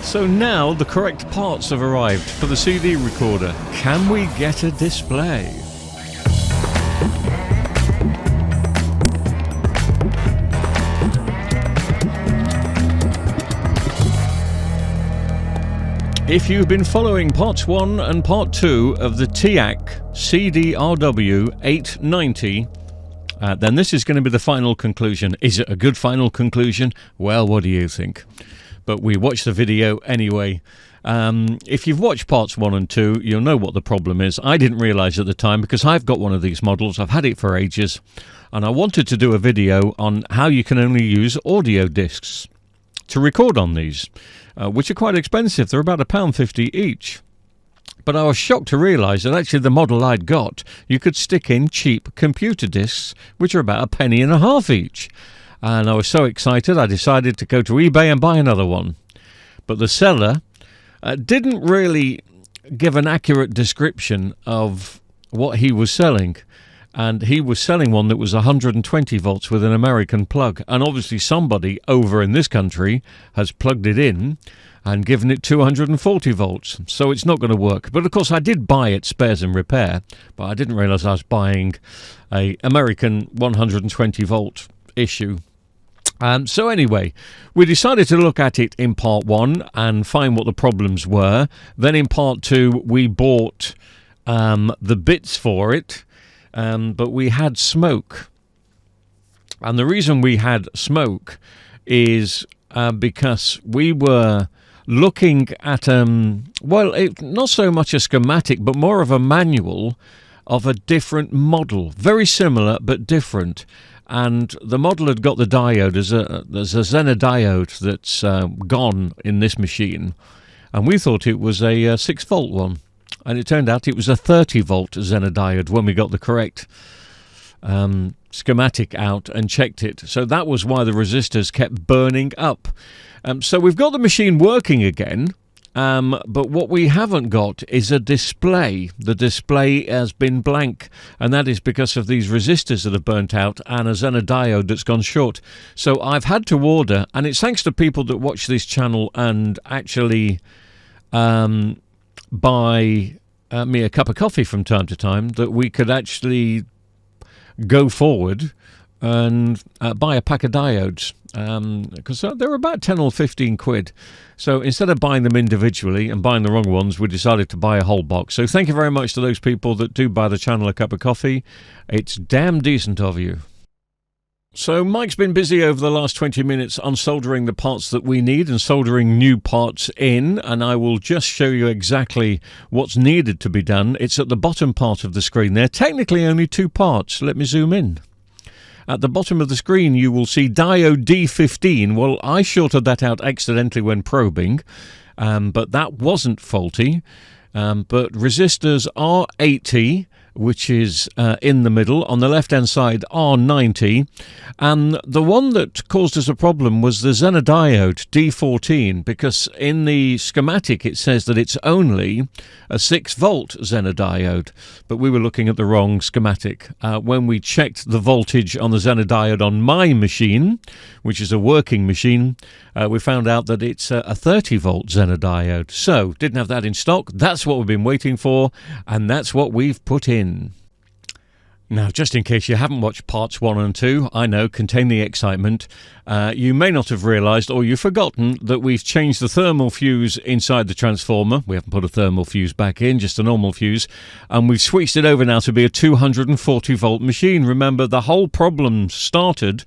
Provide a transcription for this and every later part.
So now the correct parts have arrived for the CD recorder. Can we get a display? If you've been following parts 1 and part 2 of the TIAC CDRW 890, then this is going to be the final conclusion. Is it a good final conclusion? Well, what do you think? But we watched the video anyway. If you've watched parts 1 and 2, you'll know what the problem is. I didn't realise at the time because I've got one of these models. I've had it for ages. And I wanted to do a video on how you can only use audio discs to record on these, which are quite expensive. They're about £1.50 each. But I was shocked to realise that actually the model I'd got, you could stick in cheap computer discs, which are about £1.50 each. And I was so excited, I decided to go to eBay and buy another one. But the seller didn't really give an accurate description of what he was selling. And he was selling one that was 120 volts with an American plug. And obviously somebody over in this country has plugged it in and given it 240 volts. So it's not going to work. But of course I did buy it spares and repair, but I didn't realise I was buying a American 120 volt issue. So anyway, we decided to look at it in part 1 and find what the problems were. Then in part 2 we bought the bits for it. But we had smoke, and the reason we had smoke is because we were looking at not so much a schematic but more of a manual of a different model, very similar but different. And the model had got the diode. There's a Zener diode that's gone in this machine, and we thought it was a 6-volt one. And it turned out it was a 30-volt Zener diode when we got the correct schematic out and checked it. So that was why the resistors kept burning up. So we've got the machine working again, but what we haven't got is a display. The display has been blank, and that is because of these resistors that have burnt out and a Zener diode that's gone short. So I've had to order, and it's thanks to people that watch this channel and actually buy me a cup of coffee from time to time, that we could actually go forward and buy a pack of diodes, because they're about 10 or 15 quid. So instead of buying them individually and buying the wrong ones, we decided to buy a whole box. So thank you very much to those people that do buy the channel a cup of coffee. It's damn decent of you. So Mike's been busy over the last 20 minutes on soldering the parts that we need and soldering new parts in, and I will just show you exactly what's needed to be done. It's at the bottom part of the screen there. Technically only 2 parts. Let me zoom in. At the bottom of the screen you will see diode D15. Well, I shorted that out accidentally when probing, but that wasn't faulty. But resistors R80, which is in the middle. On the left-hand side, R90. And the one that caused us a problem was the Zener diode, D14, because in the schematic it says that it's only a 6-volt Zener diode, but we were looking at the wrong schematic. When we checked the voltage on the Zener diode on my machine, which is a working machine, we found out that it's a 30-volt Zener diode. So, didn't have that in stock. That's what we've been waiting for, and that's what we've put in. Now, just in case you haven't watched parts 1 and 2, I know, contain the excitement, you may not have realised, or you've forgotten, that we've changed the thermal fuse inside the transformer. We haven't put a thermal fuse back in, just a normal fuse, and we've switched it over now to be a 240-volt machine. Remember, the whole problem started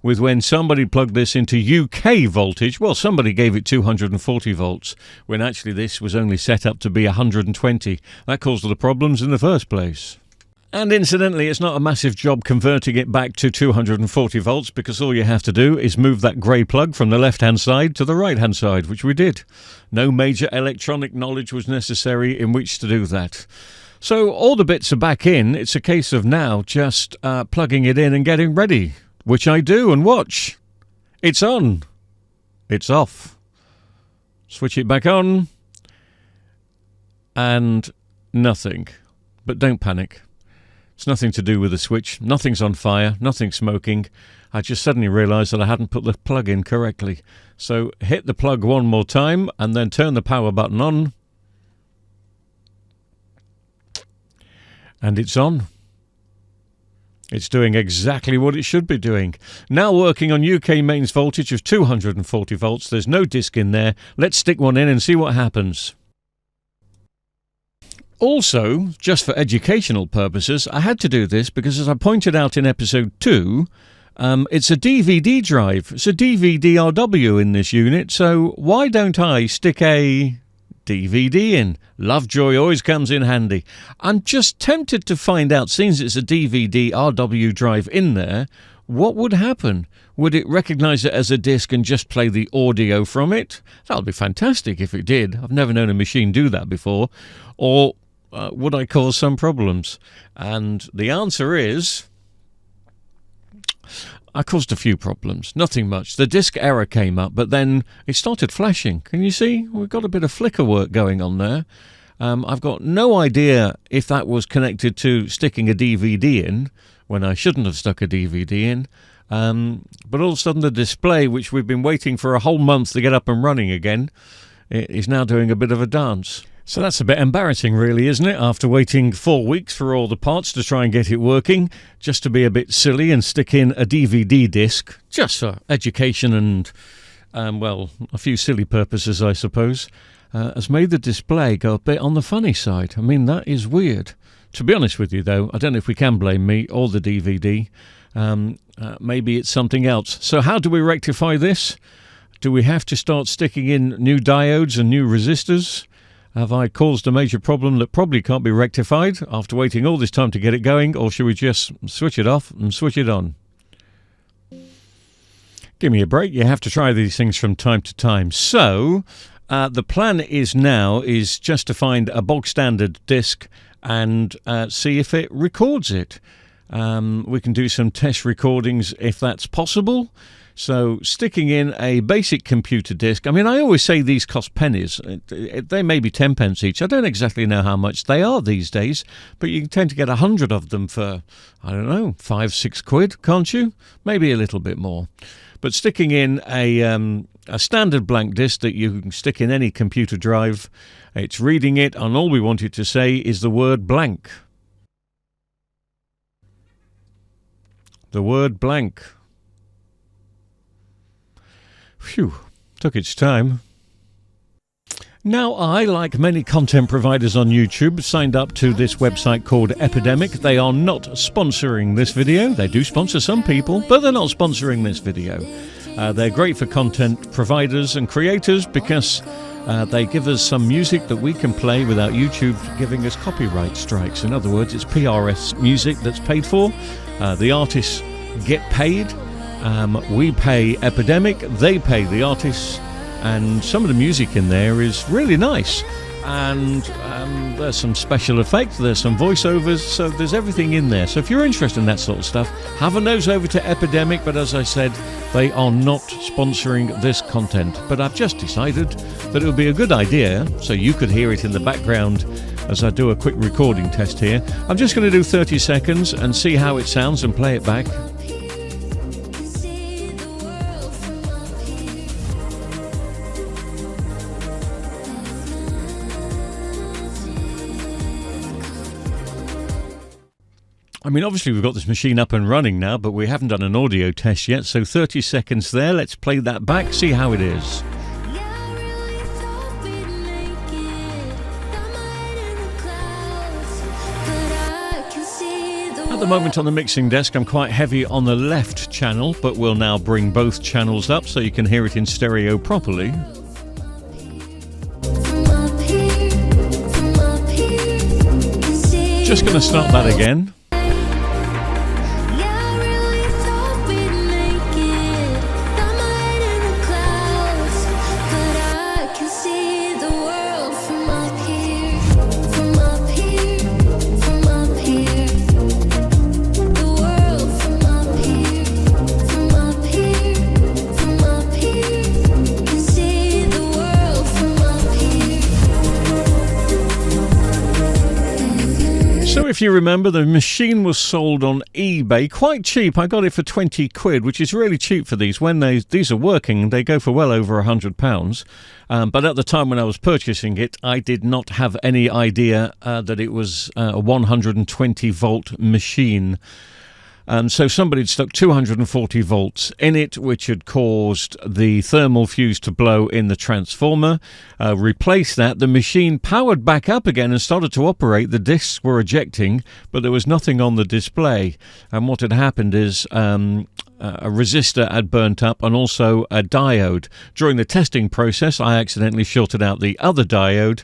with when somebody plugged this into UK voltage. Well, somebody gave it 240 volts, when actually this was only set up to be 120. That caused all the problems in the first place. And incidentally, it's not a massive job converting it back to 240 volts, because all you have to do is move that grey plug from the left-hand side to the right-hand side, which we did. No major electronic knowledge was necessary in which to do that. So all the bits are back in. It's a case of now just plugging it in and getting ready, which I do, and watch. It's on. It's off. Switch it back on. And nothing. But don't panic. It's nothing to do with the switch. Nothing's on fire. Nothing's smoking. I just suddenly realised that I hadn't put the plug in correctly. So hit the plug one more time and then turn the power button on. And it's on. It's doing exactly what it should be doing. Now working on UK mains voltage of 240 volts. There's no disc in there. Let's stick one in and see what happens. Also, just for educational purposes, I had to do this because, as I pointed out in episode 2, it's a DVD drive. It's a DVD-RW in this unit, so why don't I stick a DVD in? Lovejoy always comes in handy. I'm just tempted to find out, since it's a DVD-RW drive in there, what would happen? Would it recognise it as a disc and just play the audio from it? That would be fantastic if it did. I've never known a machine do that before. Or would I cause some problems? And the answer is, I caused a few problems. Nothing much. The disk error came up, but then it started flashing. Can you see? We've got a bit of flicker work going on there. I've got no idea if that was connected to sticking a DVD in when I shouldn't have stuck a DVD in. But all of a sudden the display, which we've been waiting for a whole month to get up and running again, is now doing a bit of a dance. So that's a bit embarrassing, really, isn't it? After waiting 4 weeks for all the parts to try and get it working, just to be a bit silly and stick in a DVD disc, just for education and, well, a few silly purposes, I suppose, has made the display go a bit on the funny side. I mean, that is weird. To be honest with you, though, I don't know if we can blame me or the DVD. Maybe it's something else. So how do we rectify this? Do we have to start sticking in new diodes and new resistors? Have I caused a major problem that probably can't be rectified after waiting all this time to get it going, or should we just switch it off and switch it on? Give me a break. You have to try these things from time to time. So the plan is just to find a bog standard disc and see if it records it. We can do some test recordings if that's possible. So sticking in a basic computer disc, I mean, I always say these cost pennies. They may be 10 pence each. I don't exactly know how much they are these days, but you tend to get 100 of them for, I don't know, 5-6 quid, can't you? Maybe a little bit more. But sticking in a standard blank disc that you can stick in any computer drive, it's reading it, and all we want it to say is the word blank. The word blank. Phew, took its time. Now I, like many content providers on YouTube, signed up to this website called Epidemic. They are not sponsoring this video. They do sponsor some people, but they're not sponsoring this video. They're great for content providers and creators because they give us some music that we can play without YouTube giving us copyright strikes. In other words, it's PRS music that's paid for. The artists get paid. We pay Epidemic, they pay the artists, and some of the music in there is really nice. And there's some special effects, there's some voiceovers, so there's everything in there. So if you're interested in that sort of stuff, have a nose over to Epidemic, but as I said, they are not sponsoring this content. But I've just decided that it would be a good idea, so you could hear it in the background as I do a quick recording test here. I'm just going to do 30 seconds and see how it sounds and play it back. I mean, obviously we've got this machine up and running now, but we haven't done an audio test yet, so 30 seconds there. Let's play that back, see how it is. At the moment on the mixing desk, I'm quite heavy on the left channel, but we'll now bring both channels up so you can hear it in stereo properly. Just going to start that again. if you remember, the machine was sold on eBay quite cheap. I got it for 20 quid, which is really cheap for these. When these are working, they go for well over £100. But at the time when I was purchasing it, I did not have any idea that it was a 120 volt machine. So somebody had stuck 240 volts in it, which had caused the thermal fuse to blow in the transformer. Replaced that, the machine powered back up again and started to operate. The discs were ejecting, but there was nothing on the display. And what had happened is a resistor had burnt up and also a diode. During the testing process, I accidentally shorted out the other diode.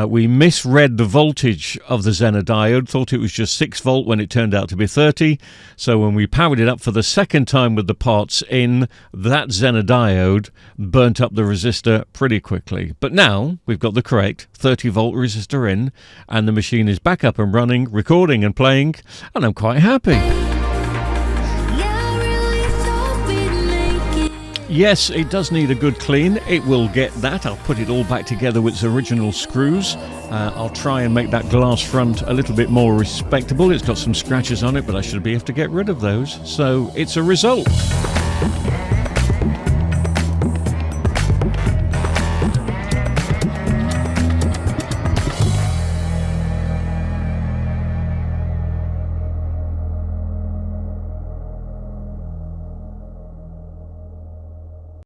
We misread the voltage of the Zener diode, thought it was just 6 volt when it turned out to be 30. So when we powered it up for the second time with the parts in, that Zener diode burnt up the resistor pretty quickly. But now we've got the correct 30 volt resistor in, and the machine is back up and running, recording and playing, and I'm quite happy. Yes, it does need a good clean. It will get that. I'll put it all back together with its original screws. I'll try and make that glass front a little bit more respectable. It's got some scratches on it, but I should be able to get rid of those. So it's a result.